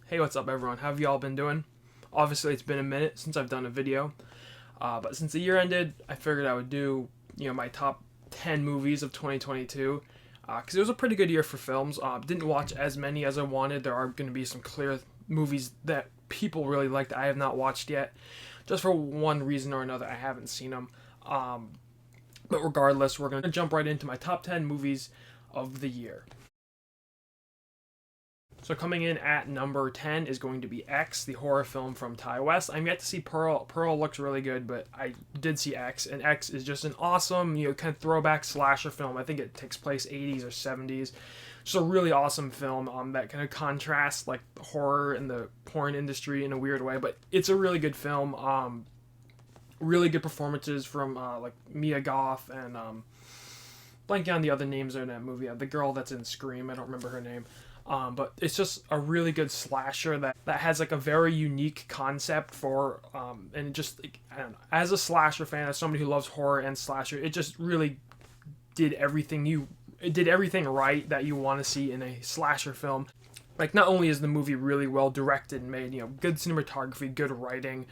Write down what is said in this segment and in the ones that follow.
Hey, what's up everyone? How have y'all been doing? Obviously, it's been a minute since I've done a video, but since the year ended, I figured I would do, my top 10 movies of 2022, because it was a pretty good year for films. Didn't watch as many as I wanted. There are going to be some clear movies that people really liked that I have not watched yet. Just for one reason or another, I haven't seen them. But regardless, we're going to jump right into my top 10 movies of the year. So coming in at number 10 is going to be X, the horror film from Ty West. I'm yet to see Pearl. Pearl looks really good, but I did see X, and X is just an awesome, kind of throwback slasher film. I think it takes place 80s or 70s. Just a really awesome film that kind of contrasts like the horror and the porn industry in a weird way, but it's a really good film. Really good performances from like Mia Goth and blanking on the other names in that movie. The girl that's in Scream, I don't remember her name. But it's just a really good slasher that has like a very unique concept for and just like, I don't know, as a slasher fan, as somebody who loves horror and slasher, it just really did everything right that you want to see in a slasher film. Like, not only is the movie really well directed and made, good cinematography, good writing,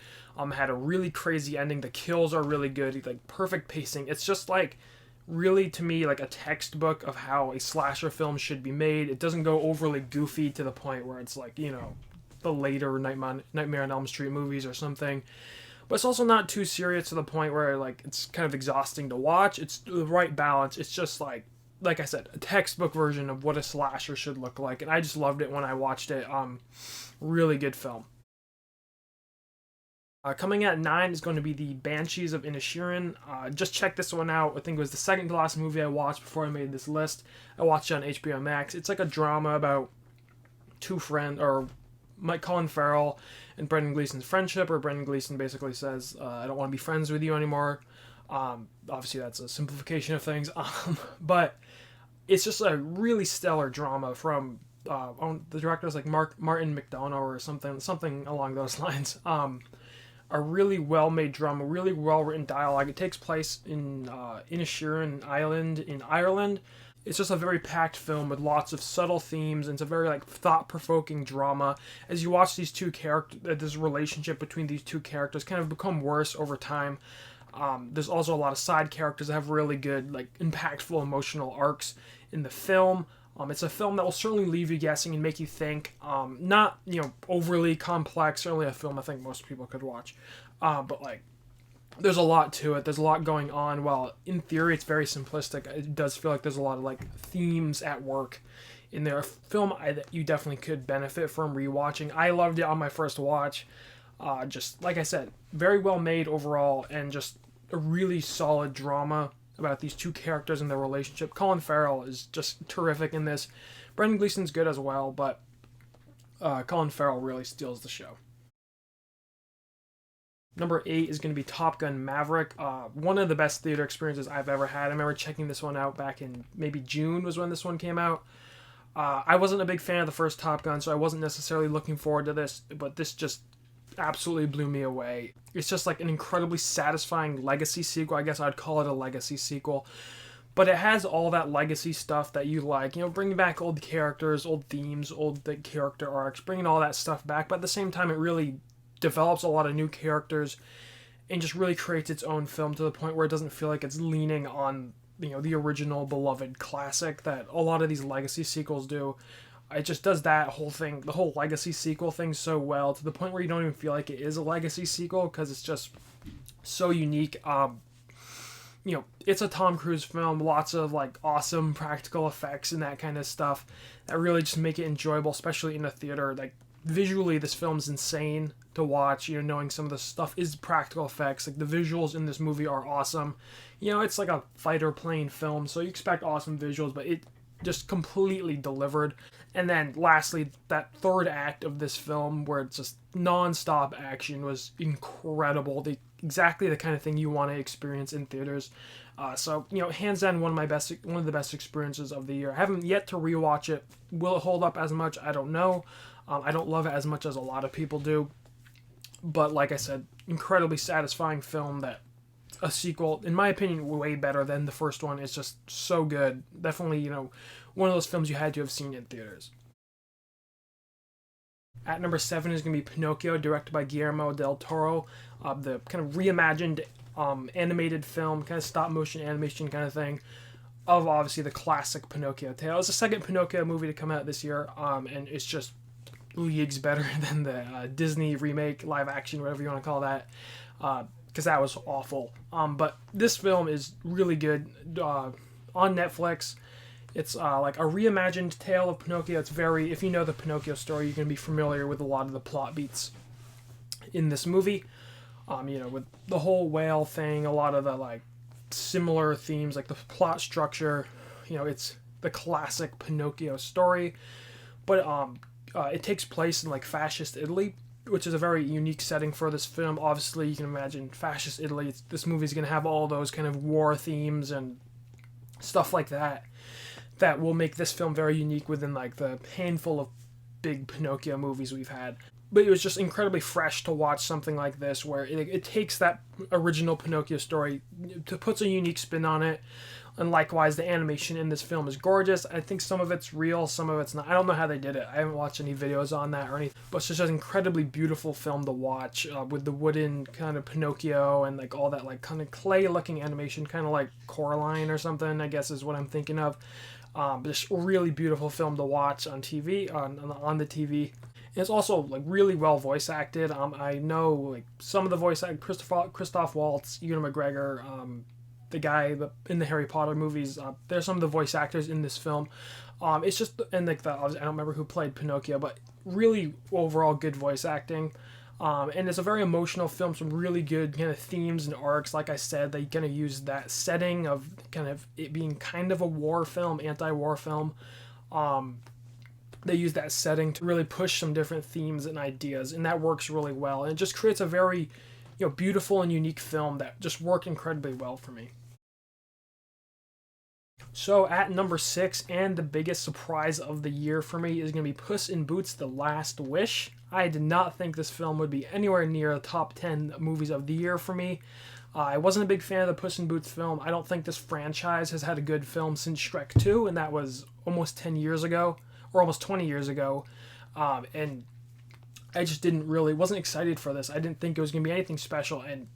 had a really crazy ending. The kills are really good, like perfect pacing. It's just like really, to me, like a textbook of how a slasher film should be made. It doesn't go overly goofy to the point where it's like, the later Nightmare on Elm Street movies or something. But it's also not too serious to the point where like it's kind of exhausting to watch. It's the right balance. It's just like I said, a textbook version of what a slasher should look like, and I just loved it when I watched it. Really good film. Coming at 9 is going to be the Banshees of Inisherin. Just check this one out. I think it was the second to last movie I watched before I made this list. I watched it on HBO Max. It's like a drama about two friends, or Mike Colin Farrell and Brendan Gleeson's friendship, or Brendan Gleeson basically says, I don't want to be friends with you anymore. Obviously, that's a simplification of things. But it's just a really stellar drama from the director's like Martin McDonough or something along those lines. A really well made drama, really well written dialogue. It takes place in Inisherin Island in Ireland. It's just a very packed film with lots of subtle themes, and it's a very like thought provoking drama. As you watch these two characters, this relationship between these two characters kind of become worse over time. There's also a lot of side characters that have really good, like, impactful emotional arcs in the film. It's a film that will certainly leave you guessing and make you think. Not, overly complex. Certainly a film I think most people could watch. But, like, there's a lot to it. There's a lot going on. While in theory it's very simplistic, it does feel like there's a lot of, like, themes at work in there. A film that you definitely could benefit from rewatching. I loved it on my first watch. Just, like I said, very well made overall, and just a really solid drama about these two characters and their relationship. Colin Farrell is just terrific in this. Brendan Gleeson's good as well, but Colin Farrell really steals the show. Number 8 is going to be Top Gun Maverick. One of the best theater experiences I've ever had. I remember checking this one out back in maybe June was when this one came out. I wasn't a big fan of the first Top Gun, so I wasn't necessarily looking forward to this, but this just absolutely blew me away. It's just like an incredibly satisfying legacy sequel. I guess I'd call it a legacy sequel. But it has all that legacy stuff that you like, bringing back old characters, old themes, old character arcs, bringing all that stuff back. But at the same time, it really develops a lot of new characters and just really creates its own film to the point where it doesn't feel like it's leaning on, the original beloved classic that a lot of these legacy sequels do. It just does that whole thing, the whole legacy sequel thing, so well to the point where you don't even feel like it is a legacy sequel because it's just so unique. It's a Tom Cruise film, lots of like awesome practical effects and that kind of stuff that really just make it enjoyable, especially in a theater. Like, visually, this film's insane to watch. Knowing some of the stuff is practical effects. Like, the visuals in this movie are awesome. It's like a fighter plane film, so you expect awesome visuals, but it just completely delivered. And then lastly, that third act of this film where it's just non-stop action was incredible. Exactly the kind of thing you want to experience in theaters. So hands down, one of the best experiences of the year. I haven't yet to rewatch it. Will it hold up as much? I don't know. I don't love it as much as a lot of people do. But like I said, incredibly satisfying film that a sequel, in my opinion, way better than the first one. It's just so good. Definitely, one of those films you had to have seen in theaters. At number 7 is going to be Pinocchio, directed by Guillermo del Toro. The kind of reimagined animated film, kind of stop motion animation kind of thing, of obviously the classic Pinocchio tale. It's the second Pinocchio movie to come out this year, and it's just leagues better than the Disney remake, live action, whatever you want to call that, because that was awful. But this film is really good on Netflix. It's like a reimagined tale of Pinocchio. It's very, if you know the Pinocchio story, you're going to be familiar with a lot of the plot beats in this movie. With the whole whale thing, a lot of the like similar themes, like the plot structure. It's the classic Pinocchio story, but it takes place in like fascist Italy, which is a very unique setting for this film. Obviously, you can imagine fascist Italy. This movie's going to have all those kind of war themes and stuff like that will make this film very unique within like the handful of big Pinocchio movies we've had. But it was just incredibly fresh to watch something like this, where it takes that original Pinocchio story, to puts a unique spin on it. And likewise, the animation in this film is gorgeous. I think some of it's real, some of it's not. I don't know how they did it. I haven't watched any videos on that or anything. But it's just an incredibly beautiful film to watch, with the wooden kind of Pinocchio and like all that like kind of clay-looking animation, kind of like Coraline or something, I guess is what I'm thinking of. Just a really beautiful film to watch on TV, on the TV. And it's also like really well voice acted. I know like some of the voice actors, Christoph Waltz, Ewan McGregor, the guy in the Harry Potter movies. There's some of the voice actors in this film. It's just, and like I don't remember who played Pinocchio, but really overall good voice acting. And it's a very emotional film, some really good kind of themes and arcs. Like I said, they kind of use that setting of kind of it being kind of a war film, anti-war film. They use that setting to really push some different themes and ideas, and that works really well. And it just creates a very, beautiful and unique film that just worked incredibly well for me. So at number 6, and the biggest surprise of the year for me, is going to be Puss in Boots: The Last Wish. I did not think this film would be anywhere near the top 10 movies of the year for me. I wasn't a big fan of the Puss in Boots film. I don't think this franchise has had a good film since Shrek 2, and that was almost 10 years ago, or almost 20 years ago. And I just wasn't excited for this. I didn't think it was going to be anything special, and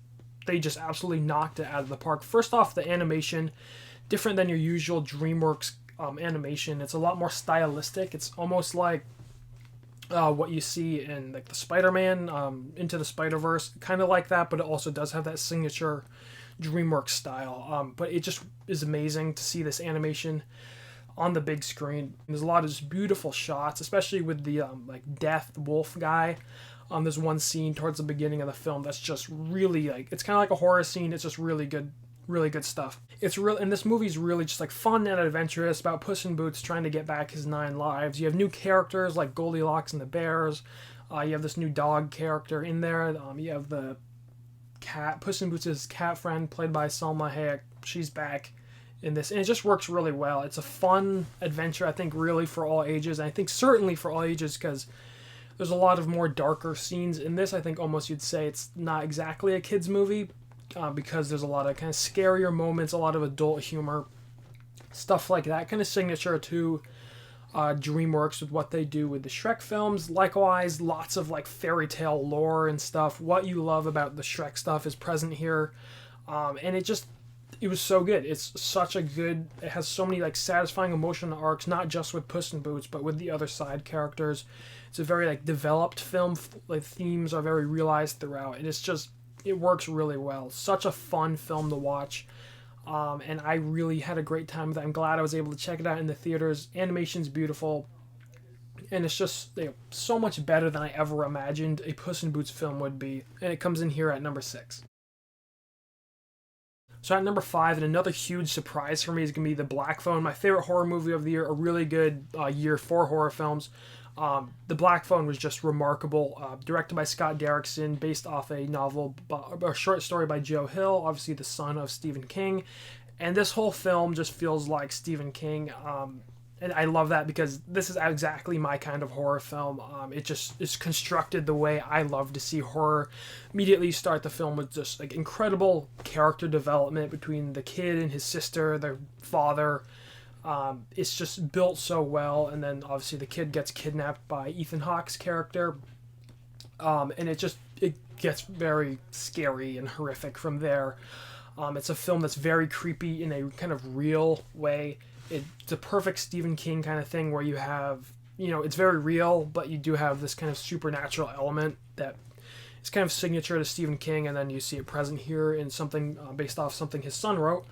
they just absolutely knocked it out of the park. First off, the animation, different than your usual DreamWorks animation. It's a lot more stylistic. It's almost like what you see in like the Spider-Man, Into the Spider-Verse, kind of like that, but it also does have that signature DreamWorks style. But it just is amazing to see this animation on the big screen. There's a lot of just beautiful shots, especially with the like death wolf guy. There's one scene towards the beginning of the film that's just really like, it's kind of like a horror scene. It's just really good stuff. It's real, and this movie's really just like fun and adventurous about Puss in Boots trying to get back his 9 lives. You have new characters like Goldilocks and the Bears. You have this new dog character in there. You have the cat, Puss in Boots' cat friend, played by Salma Hayek. She's back in this, and it just works really well. It's a fun adventure, I think, really for all ages, and I think certainly for all ages, because there's a lot of more darker scenes in this. I think almost you'd say it's not exactly a kid's movie, because there's a lot of kind of scarier moments, a lot of adult humor, stuff like that, kind of signature to DreamWorks with what they do with the Shrek films. Likewise, lots of like fairy tale lore and stuff. What you love about the Shrek stuff is present here, and it was so good. It's such a good, it has so many like satisfying emotional arcs, not just with Puss in Boots, but with the other side characters. It's a very like developed film. Like themes are very realized throughout, and it works really well. Such a fun film to watch, and I really had a great time with it. I'm glad I was able to check it out in the theaters. Animation's beautiful, and it's just so much better than I ever imagined a Puss in Boots film would be, and it comes in here at number 6. So at number 5, and another huge surprise for me, is going to be The Black Phone, my favorite horror movie of the year, a really good year for horror films. The Black Phone was just remarkable, directed by Scott Derrickson, based off a short story by Joe Hill, obviously the son of Stephen King, and this whole film just feels like Stephen King, and I love that because this is exactly my kind of horror film. It just is constructed the way I love to see horror. Immediately you start the film with just like incredible character development between the kid and his sister, their father, It's just built so well, and then obviously the kid gets kidnapped by Ethan Hawke's character, and it gets very scary and horrific from there. It's a film that's very creepy in a kind of real way. It's a perfect Stephen King kind of thing where you have, it's very real, but you do have this kind of supernatural element that is kind of signature to Stephen King, and then you see it present here in something based off something his son wrote.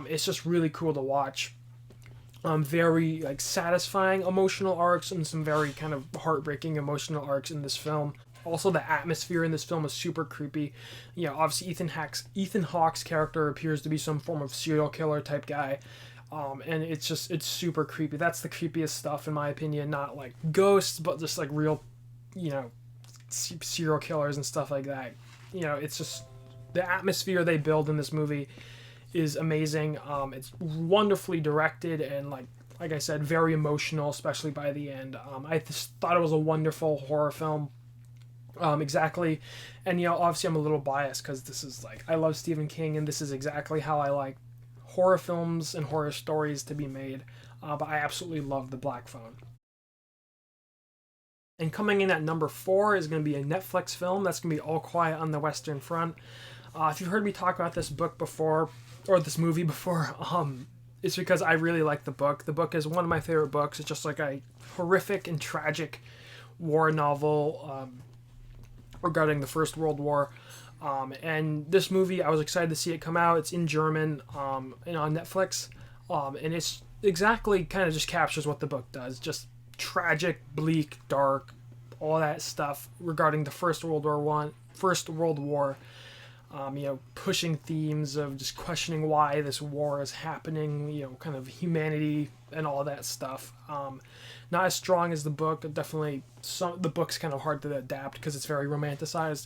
It's just really cool to watch. Very like satisfying emotional arcs and some very kind of heartbreaking emotional arcs in this film. Also, the atmosphere in this film is super creepy. Obviously Ethan Hawke's character appears to be some form of serial killer type guy, and it's super creepy. That's the creepiest stuff in my opinion. Not like ghosts, but just like real, serial killers and stuff like that. It's just the atmosphere they build in this movie is amazing. It's wonderfully directed and like I said, very emotional, especially by the end. I just thought it was a wonderful horror film. Exactly, and obviously I'm a little biased because this is I love Stephen King, and this is exactly how I like horror films and horror stories to be made. But I absolutely love The Black Phone. And coming in at number 4 is going to be a Netflix film. That's going to be All Quiet on the Western Front. If you've heard me talk about this book before, or this movie before, it's because I really like the book. The book is one of my favorite books. It's just like a horrific and tragic war novel regarding the First World War. And this movie, I was excited to see it come out. It's in German and on Netflix. And it's exactly kind of just captures what the book does. Just tragic, bleak, dark, all that stuff regarding the First World War. Pushing themes of just questioning why this war is happening, kind of humanity and all that stuff. Not as strong as the book. Definitely, the book's kind of hard to adapt because it's very romanticized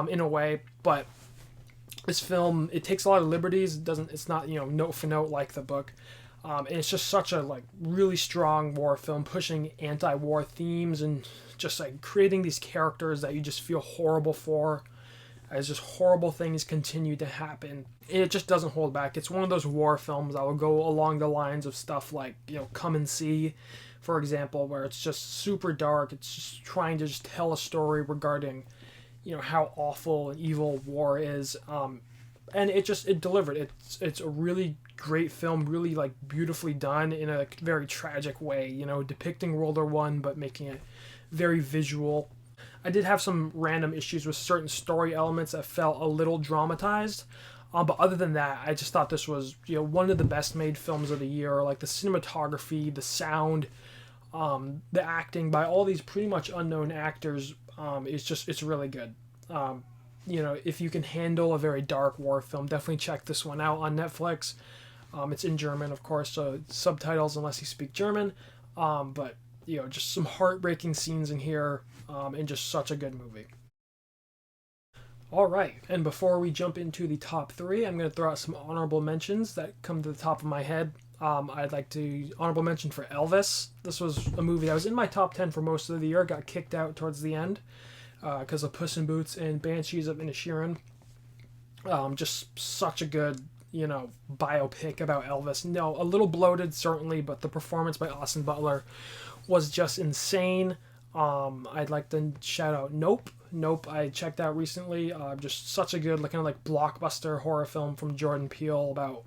in a way. But this film, it takes a lot of liberties. It's not note for note like the book. And it's just such a really strong war film, pushing anti-war themes and just creating these characters that you just feel horrible for, as just horrible things continue to happen. And it just doesn't hold back. It's one of those war films that will go along the lines of stuff like Come and See, for example, where it's just super dark. It's just trying to just tell a story regarding how awful and evil war is. And it delivered. It's a really great film, really beautifully done in a very tragic way, depicting World War One but making it very visual. I did have some random issues with certain story elements that felt a little dramatized, but other than that, I just thought this was one of the best made films of the year. Like the cinematography, the sound, the acting by all these pretty much unknown actors, it's really good. If you can handle a very dark war film, definitely check this one out on Netflix. It's in German, of course, so subtitles unless you speak German. But just some heartbreaking scenes in here, and just such a good movie. All right, and before we jump into the top 3, I'm going to throw out some honorable mentions that come to the top of my head. I'd like to honorable mention for Elvis. This was a movie that was in my top 10 for most of the year, got kicked out towards the end because of Puss in Boots and Banshees of Inisherin. Just such a good, biopic about Elvis. No, a little bloated, certainly, but the performance by Austin Butler was just insane. I'd like to shout out Nope. Nope, I checked out recently. Just such a good, kind of blockbuster horror film from Jordan Peele about.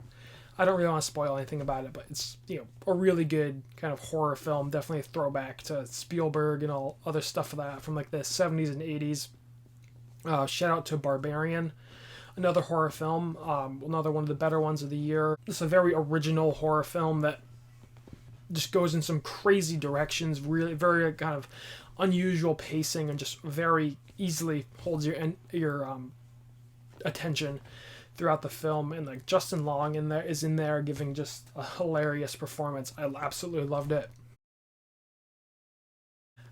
I don't really want to spoil anything about it, but it's a really good kind of horror film. Definitely a throwback to Spielberg and all other stuff of that from the 70s and 80s. Shout out to Barbarian, another horror film, another one of the better ones of the year. It's a very original horror film that just goes in some crazy directions, really very kind of unusual pacing, and just very easily holds your attention throughout the film. And Justin Long is in there giving just a hilarious performance. I absolutely loved it.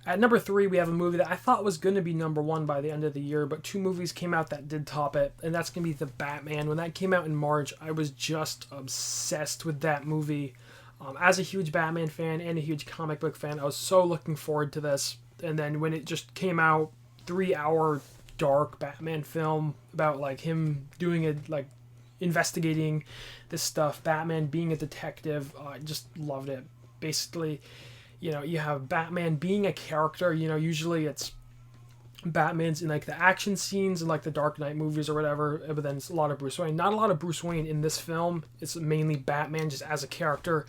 At number 3, we have a movie that I thought was going to be number 1 by the end of the year, but 2 movies came out that did top it, and that's going to be The Batman. When that came out in March, I was just obsessed with that movie. As a huge Batman fan and a huge comic book fan, I was so looking forward to this. And then when it just came out, 3-hour dark Batman film about him doing it investigating this stuff. Batman being a detective, I just loved it. Basically, you have Batman being a character. Usually it's Batman's in like the action scenes and like the Dark Knight movies or whatever, but then it's a lot of Bruce Wayne. Not a lot of Bruce Wayne in this film. It's mainly Batman just as a character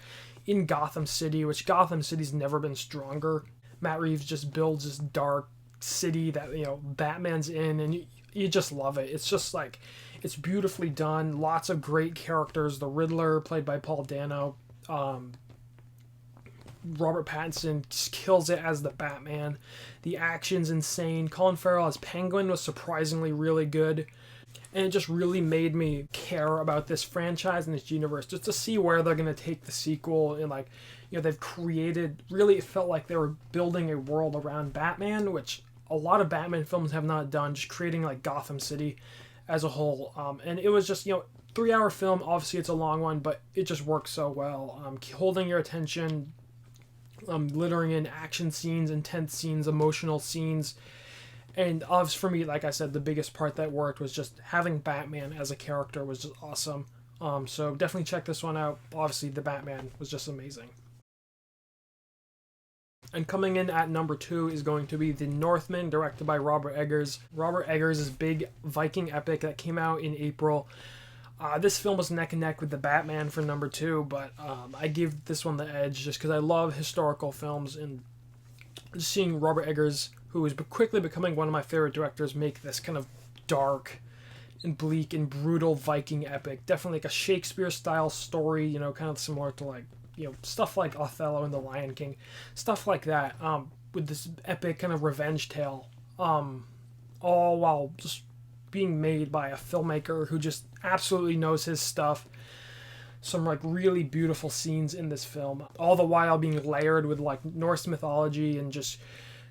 in Gotham City, which Gotham City's never been stronger. Matt Reeves just builds this dark city that Batman's in, and you just love it. It's just like, it's beautifully done. Lots of great characters. The Riddler, played by Paul Dano. Robert Pattinson just kills it as the Batman. The action's insane. Colin Farrell as Penguin was surprisingly really good. And it just really made me care about this franchise and this universe, just to see where they're going to take the sequel. And like, they've created, really it felt like they were building a world around Batman, which a lot of Batman films have not done, just creating like Gotham City as a whole. And it was just, 3-hour film. Obviously it's a long one, but it just works so well. Holding your attention, littering in action scenes, intense scenes, emotional scenes. And obviously for me, like I said, the biggest part that worked was just having Batman as a character was just awesome. So definitely check this one out. Obviously the Batman was just amazing. And coming in at number 2 is going to be The Northman, directed by Robert Eggers. Robert Eggers' big Viking epic that came out in April. This film was neck and neck with The Batman for number 2, but I give this one the edge just because I love historical films, and just seeing Robert Eggers, who is quickly becoming one of my favorite directors, make this kind of dark and bleak and brutal Viking epic. Definitely like a Shakespeare-style story, kind of similar to like, stuff like Othello and The Lion King. Stuff like that, with this epic kind of revenge tale, all while just being made by a filmmaker who just absolutely knows his stuff. Some like really beautiful scenes in this film, all the while being layered with like Norse mythology and just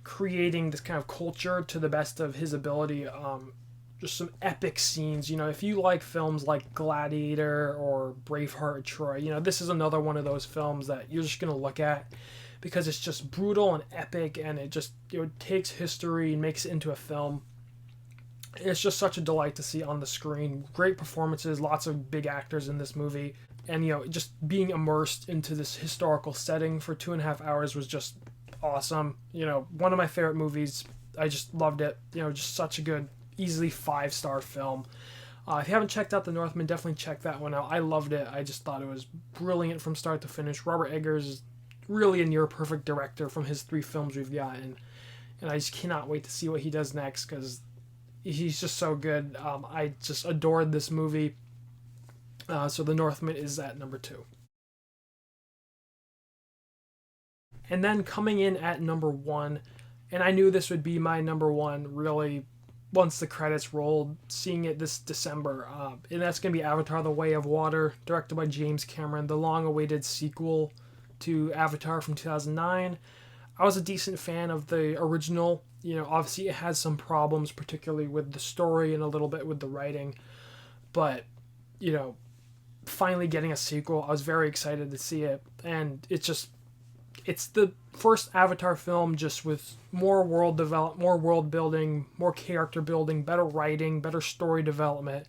creating this kind of culture to the best of his ability. Just some epic scenes. If you like films like Gladiator or Braveheart or Troy, this is another one of those films that you're just going to look at because it's just brutal and epic, and it just takes history and makes it into a film. It's just such a delight to see on the screen. Great performances, lots of big actors in this movie, and just being immersed into this historical setting for 2.5 hours was just awesome. One of my favorite movies. I just loved it. Just such a good, easily 5-star film. If you haven't checked out The Northman, definitely check that one out. I loved it. I just thought it was brilliant from start to finish. Robert Eggers is really a near perfect director from his 3 films we've gotten, and I just cannot wait to see what he does next because he's just so good. I just adored this movie. So The Northman is at number 2. And then coming in at number 1, and I knew this would be my number 1 really once the credits rolled, seeing it this December. And that's going to be Avatar: The Way of Water, directed by James Cameron, the long-awaited sequel to Avatar from 2009. I was a decent fan of the original. Obviously it has some problems, particularly with the story and a little bit with the writing. But, finally getting a sequel, I was very excited to see it. And it's the first Avatar film just with more world building, more character building, better writing, better story development.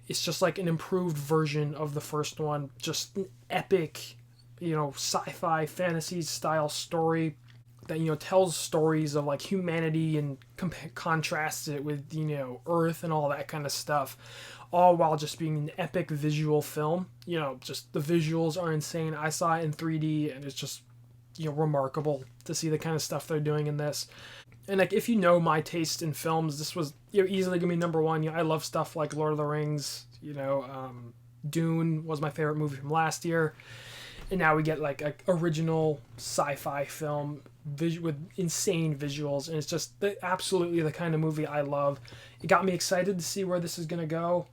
It's just like an improved version of the first one. Just an epic, sci-fi fantasy style story that tells stories of like humanity and contrasts it with Earth and all that kind of stuff, all while just being an epic visual film. Just the visuals are insane. I saw it in 3D and it's just remarkable to see the kind of stuff they're doing in this. And like, if my taste in films, this was easily gonna be number 1. I love stuff like Lord of the Rings. Dune was my favorite movie from last year, and now we get like an original sci-fi film with insane visuals, and it's just absolutely the kind of movie I love. It got me excited to see where this is gonna go.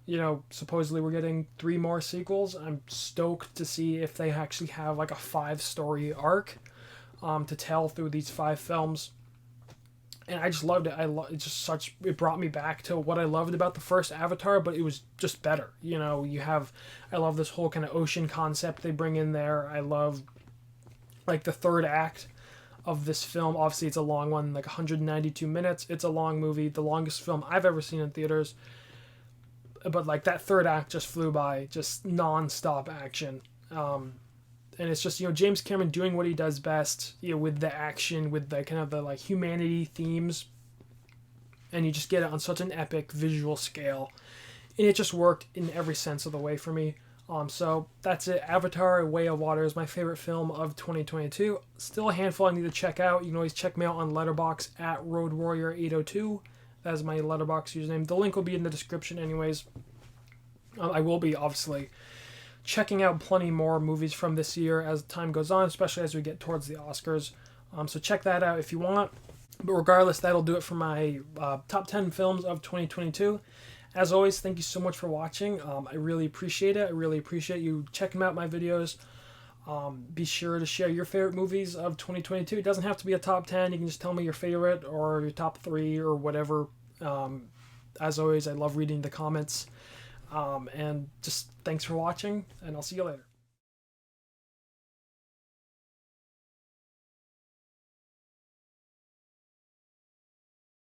Supposedly we're getting 3 more sequels. I'm stoked to see if they actually have like a 5-story arc to tell through these 5 films. And I just loved it. It brought me back to what I loved about the first Avatar, but it was just better. I love this whole kind of ocean concept they bring in there. I love like the third act of this film. Obviously it's a long one, like 192 minutes. It's a long movie, the longest film I've ever seen in theaters. but like that third act just flew by, just non-stop action. And it's just, James Cameron doing what he does best, with the action, with the kind of the like humanity themes, and you just get it on such an epic visual scale, and it just worked in every sense of the way for me. So that's it. Avatar: Way of Water is my favorite film of 2022. Still a handful I need to check out. You can always check me out on Letterboxd at RoadWarrior802. That is my Letterboxd username. The link will be in the description anyways. I will be obviously checking out plenty more movies from this year as time goes on, especially as we get towards the Oscars. So check that out if you want. But regardless, that'll do it for my top 10 films of 2022. As always, thank you so much for watching. I really appreciate it. I really appreciate you checking out my videos. Be sure to share your favorite movies of 2022. It doesn't have to be a top 10. You can just tell me your favorite or your top 3 or whatever. As always, I love reading the comments. And just thanks for watching, and I'll see you later.